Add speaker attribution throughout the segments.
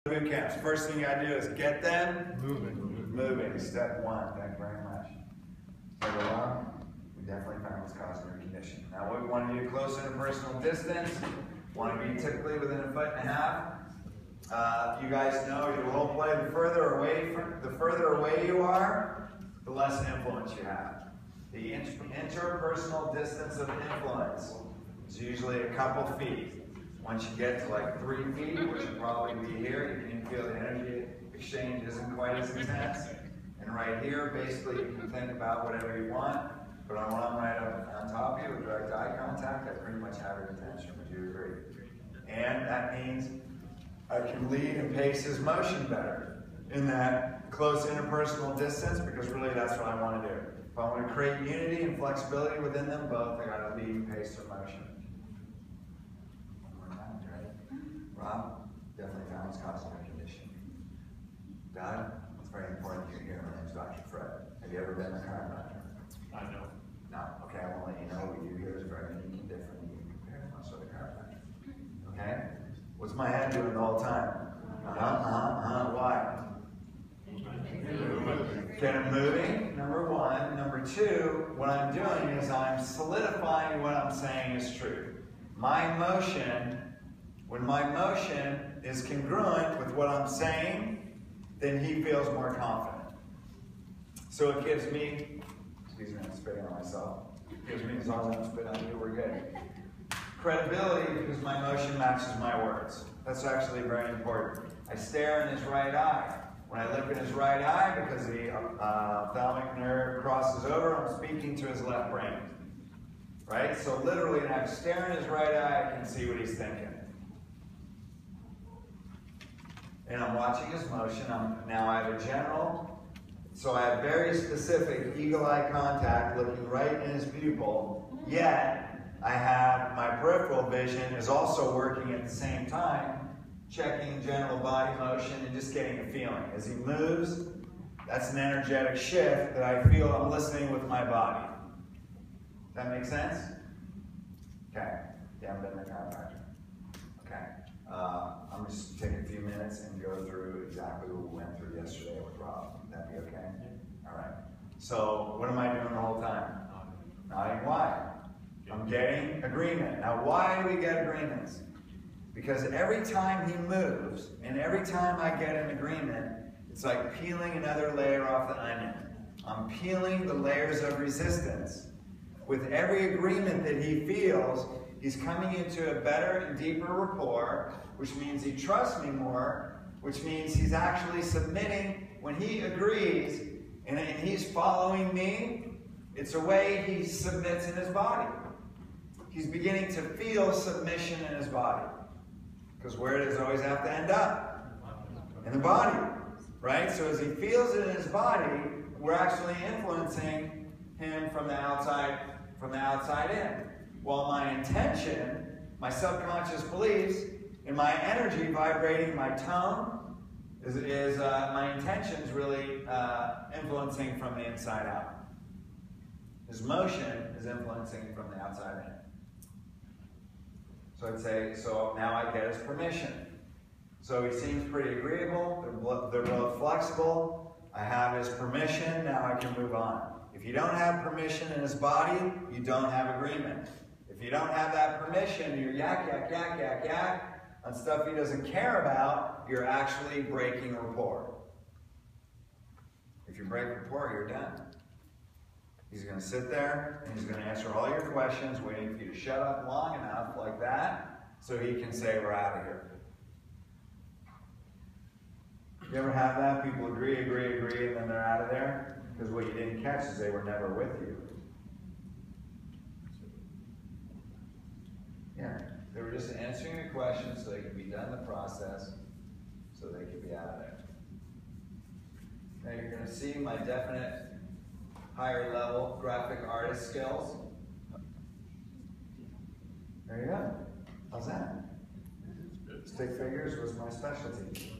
Speaker 1: Boot camps. First thing you gotta do is get them moving. Step one. Thank you very much. Step one. We definitely found what's causing your condition. Now, what we want to do close interpersonal distance. Want to be typically within 1.5 feet. You guys know your role play. The further away you are, the less influence you have. The interpersonal distance of influence is usually a couple feet. Once you get to like 3 feet, which would probably be here, you can feel the energy exchange isn't quite as intense. And right here, basically, you can think about whatever you want, but when I'm right up on top of you with direct eye contact, I pretty much have your attention. Would you agree? And that means I can lead and pace his motion better in that close interpersonal distance, because really that's what I want to do. If I want to create unity and flexibility within them both, I got to lead and pace their motion. Rob, definitely found what's causing your condition. Doug, it's very important you're here. My name's Dr. Fred. Have you ever been a chiropractor?
Speaker 2: I know.
Speaker 1: No. Okay, I won't let you know what we do here is very unique and different than you compare to most other chiropractors. Okay? What's my head doing the whole time? Why? Get it moving, number one. Number two, what I'm doing is I'm solidifying what I'm saying is true. My motion, when my motion is congruent with what I'm saying, then he feels more confident. So it gives me, excuse me, I'm spitting on myself. It gives me, as long as I don't spit on you, we're good. Credibility, because my motion matches my words. That's actually very important. I stare in his right eye. When I look in his right eye, because the ophthalmic nerve crosses over, I'm speaking to his left brain. Right? So literally, when I stare in his right eye, I can see what he's thinking. And I'm watching his motion. Now I have a general, so I have very specific eagle eye contact looking right in his pupil, yet I have my peripheral vision is also working at the same time, checking general body motion and just getting a feeling. As he moves, that's an energetic shift that I feel I'm listening with my body. Does that make sense? Okay. Yeah, I'm done the chiropractor. Okay. I'm just taking a few minutes and go through exactly what we went through yesterday with Rob. Would that be okay? All right. So what am I doing the whole time? Nodding. Why? I'm getting agreement. Now, why do we get agreements? Because every time he moves, and every time I get an agreement, it's like peeling another layer off the onion. I'm peeling the layers of resistance. With every agreement that he feels, he's coming into a better and deeper rapport, which means he trusts me more, which means he's actually submitting. When he agrees and he's following me, it's a way he submits in his body. He's beginning to feel submission in his body. Because where does it always have to end up? In the body, right? So as he feels it in his body, we're actually influencing him from the outside in. While my intention, my subconscious beliefs, and my energy vibrating my tone, my intention is really influencing from the inside out. His motion is influencing from the outside in. So I'd say, so now I get his permission. So he seems pretty agreeable, they're both flexible, I have his permission, now I can move on. If you don't have permission in his body, you don't have agreement. If you don't have that permission, you're yak, yak, yak, yak, yak, on stuff he doesn't care about, you're actually breaking rapport. If you break rapport, you're done. He's going to sit there, and he's going to answer all your questions, waiting for you to shut up long enough, like that, so he can say, we're out of here. You ever have that? People agree, and then they're out of there? Because what you didn't catch is they were never with you. Yeah, they were just answering your questions so they could be done the process, so they could be out of there. Now you're going to see my definite higher level graphic artist skills. There you go. How's that? Stick figures was my specialty.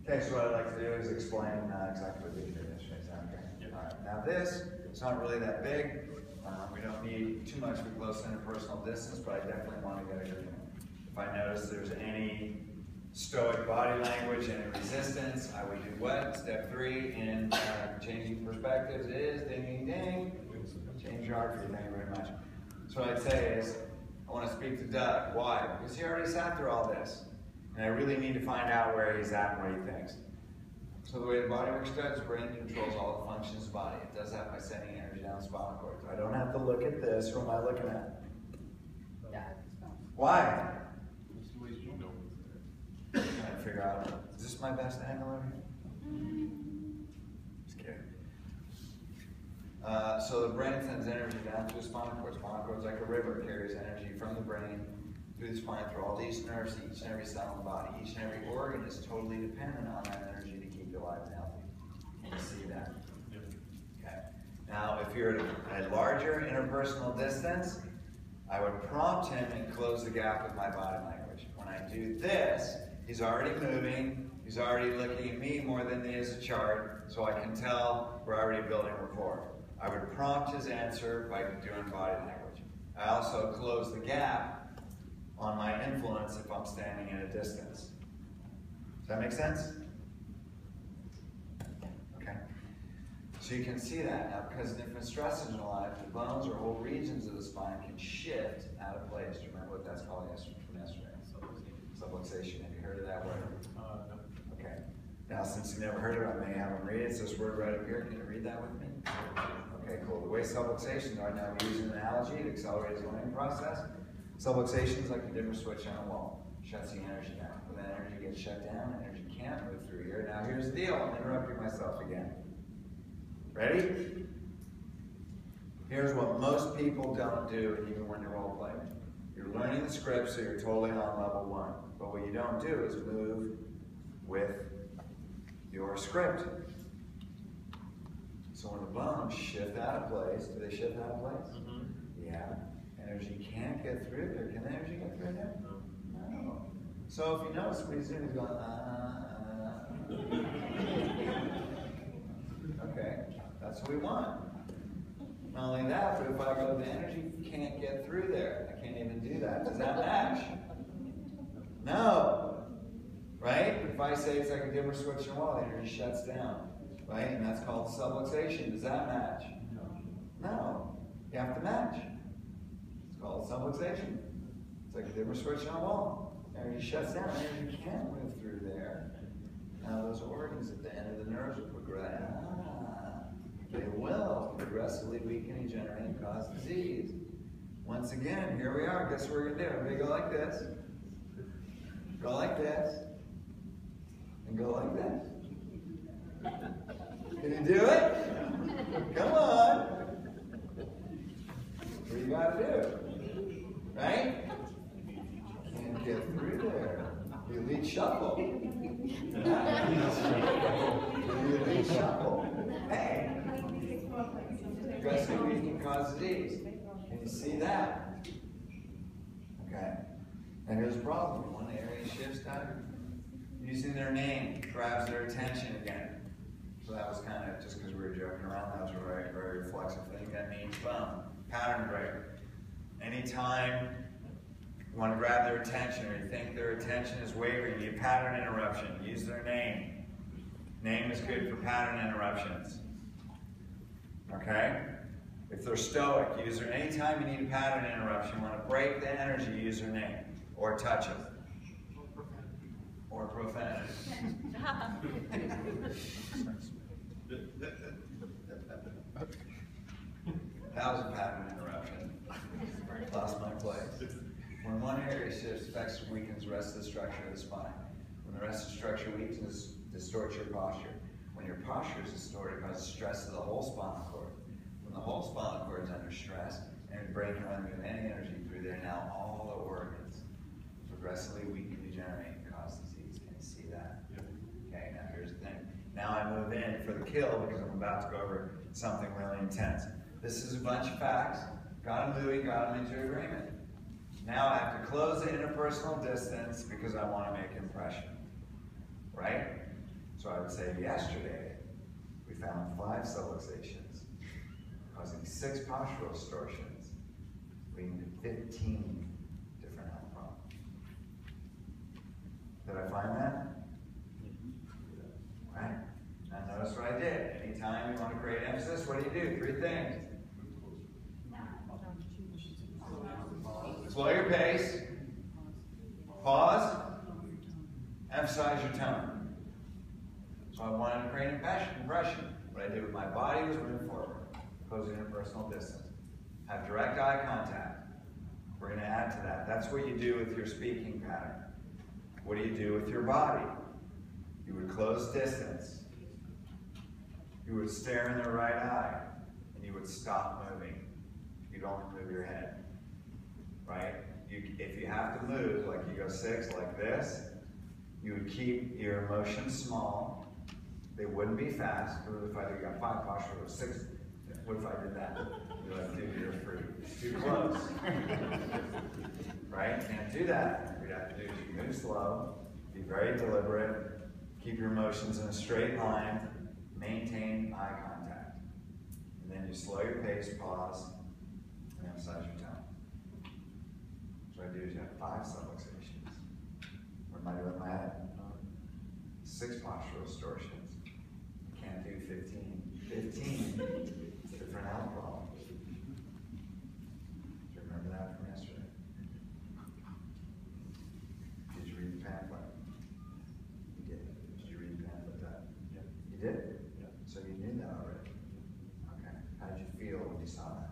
Speaker 1: Okay, so what I'd like to do is explain exactly what we did yesterday. Is that okay? All right. Now this, it's not really that big. We don't need too much of a close interpersonal distance, but I definitely want to get agreement. If I notice there's any stoic body language and resistance, I would do what? Step 3 in changing perspectives is ding, ding, ding. Change your heart. Thank you very much. So what I'd say is, I want to speak to Doug. Why? Because he already sat through all this. And I really need to find out where he's at and what he thinks. So the way the body works, Doug's brain controls all the functions of the body. It does that by sending energy down the spinal cord. So I don't have to look at this. Who am I looking at? Why? I'm trying to figure out, is this my best angle over here? Just kidding. So the brain sends energy down through the spinal cord. Spinal cord is like a river. It carries energy from the brain through the spine, through all these nerves, each and every cell in the body. Each and every organ is totally dependent on that energy to keep you alive and healthy. Can you see that? Okay. Now, if you're at a larger interpersonal distance, I would prompt him and close the gap with my body language. When I do this, he's already moving. He's already looking at me more than he is a chart, so I can tell we're already building rapport. I would prompt his answer by doing body language. I also close the gap on my influence if I'm standing at a distance. Does that make sense? Okay. So you can see that now, because different stresses in life, the bones or whole regions of the spine can shift out of place. Do you remember what that's called from yesterday? Subluxation. Have you heard of that word?
Speaker 2: No.
Speaker 1: Okay. Now, since you never heard of it, I may have them read it. It's this word right up here. Can you read that with me? Okay, cool. The way subluxations are now, we use an analogy to accelerate his learning process. Subluxation is like a dimmer switch on a wall. Shuts the energy down. When that energy gets shut down, energy can't move through here. Now, here's the deal. I'm interrupting myself again. Ready? Here's what most people don't do, even when you're role playing. You're learning the script, so you're totally on level 1. But what you don't do is move with your script. So when the bones shift out of place, do they shift out of place? Mm-hmm. Yeah. Energy can't get through there. Can the energy get through there? No. So if you notice what he's doing, he's going, Okay, that's what we want. Not only that, but if I go, the energy can't get through there. I can't even do that. Does that match? No. Right? If I say it's like a dimmer switch in a wall, the energy shuts down. Right? And that's called subluxation. Does that match? No. You have to match. It's called subluxation. It's like a dimmer switch in a wall. Energy shuts down. Energy can't move through there. Now those organs at the end of the nerves will progress. They will progressively weaken, degenerate, and cause disease. Once again, here we are. Guess what we're going to do? Everybody go like this. Go like this. And go like this. Can you do it? Come on. What do you got to do? Right? Can't get through there. The elite shuffle. The elite shuffle. Hey. Progressive weakening cause disease. Can you see that? Okay. And here's the problem. One area shifts down. Using their name grabs their attention again. So that was kind of just because we were joking around. That was a very, very reflexive thing. That means boom. Pattern break. Anytime you want to grab their attention or you think their attention is wavering, you need pattern interruption. Use their name. Name is good for pattern interruptions. Okay? If they're stoic, use their name. Anytime you need a pattern interruption, you want to break the energy, use their name. Or touch it. Or profanity. That was a pattern interruption. Lost my place. When one area shifts, affects or weakens the rest of the structure of the spine. When the rest of the structure weakens, distorts your posture. When your posture is distorted, it causes stress to the whole spinal cord. When the whole spinal cord is under stress, and breaking around any energy through there, now all the organs progressively weaken, degenerate, and cause disease. Can you see that? Yep. Okay, now here's the thing. Now I move in for the kill because I'm about to go over something really intense. This is a bunch of facts. Got them moving, got them into agreement. Now I have to close the interpersonal distance because I want to make impression. Right? So I would say yesterday, we found 5 subluxations, causing 6 postural distortions, leading to 15 different health problems. Did I find that? Right? Now notice what I did. Anytime you want to create emphasis, what do? 3 things. Slow your pace. Pause. Emphasize your tone. So I wanted to create an impression. What I did with my body was move forward, closing interpersonal distance. Have direct eye contact. We're going to add to that. That's what you do with your speaking pattern. What do you do with your body? You would close distance. You would stare in the right eye, and you would stop moving. You'd only move your head. Right? If you have to move, like you go 6 like this, you would keep your emotions small. They wouldn't be fast. What if I got 5 postures, 6? What if I did that? You're like, dude, you're free. It's too close. Right? Can't do that. What you have to do is you move slow, be very deliberate, keep your emotions in a straight line, maintain eye contact. And then you slow your pace, pause, and emphasize your tone. What I do is you have 5 subluxations. What am I doing in my head? 6 postural distortions. You can't do 15. 15 different health problems. Do you remember that from yesterday? Did you read the pamphlet? You did. Did you read the pamphlet? Yeah. You did? Yeah. So you knew that already? Okay. How did you feel when you saw that?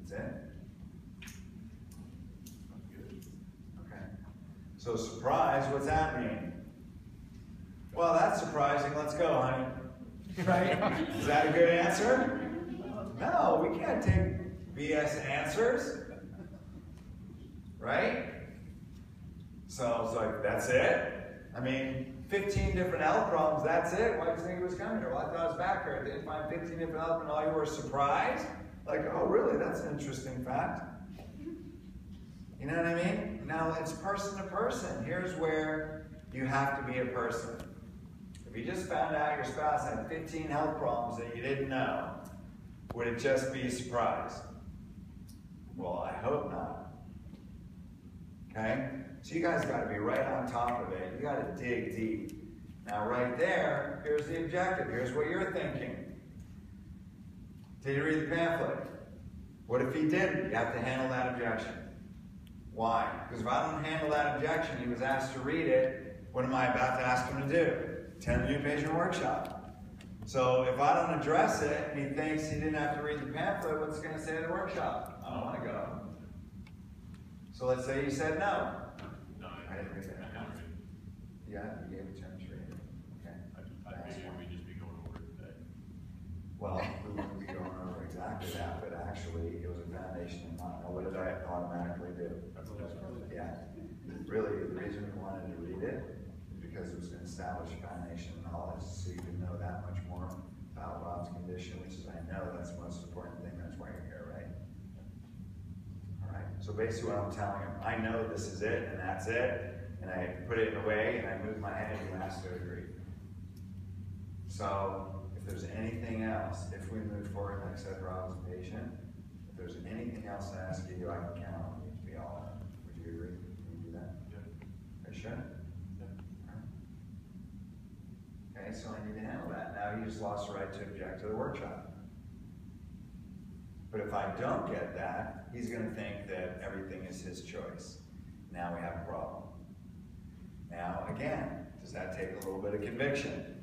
Speaker 1: That's it? Okay. So surprise, what's that mean? Well, that's surprising. Let's go, honey. Right? Is that a good answer? No, we can't take BS answers. Right? So it's like, that's it? I mean, 15 different health problems, that's it? Why did you think it was coming here? Well, I thought it was back here. I didn't find 15 different health and all you were surprised? Like, oh, really? That's an interesting fact. You know what I mean? Now, it's person to person. Here's where you have to be a person. If you just found out your spouse had 15 health problems that you didn't know, would it just be a surprise? Well, I hope not. Okay? So you guys got to be right on top of it. You got to dig deep. Now, right there, here's the objective. Here's what you're thinking. Did you read the pamphlet? What if he didn't? You have to handle that objection. Why? Because if I don't handle that objection, he was asked to read it, what am I about to ask him to do? Attend the new patient workshop. So if I don't address it and he thinks he didn't have to read the pamphlet, what's he going to say at the workshop? I don't want to go. So let's say you said no.
Speaker 2: No,
Speaker 1: I didn't read it. Yeah, you gave it to him to read it. Okay.
Speaker 2: I figured we'd just be going over it today.
Speaker 1: Well, we wouldn't be going over exactly that, but actually it was a foundation and not know. What did I automatically do? Yeah. Really, the reason we wanted to read it is because it was going to establish a foundation of knowledge so you can know that much more about Rob's condition, which is, I know that's the most important thing. That's why you're here, right? All right. So basically what I'm telling him, I know this is it and that's it, and I put it away and I move my head and you ask to agree. So if there's anything else, if we move forward and accept Rob as a patient, if there's anything else to ask you to do, I can count on you to be all in. Would you agree? Can you do that?
Speaker 2: Yeah.
Speaker 1: Are you sure?
Speaker 2: Yeah.
Speaker 1: Okay, so I need to handle that. Now he just lost the right to object to the workshop. But if I don't get that, he's going to think that everything is his choice. Now we have a problem. Now, again, does that take a little bit of conviction?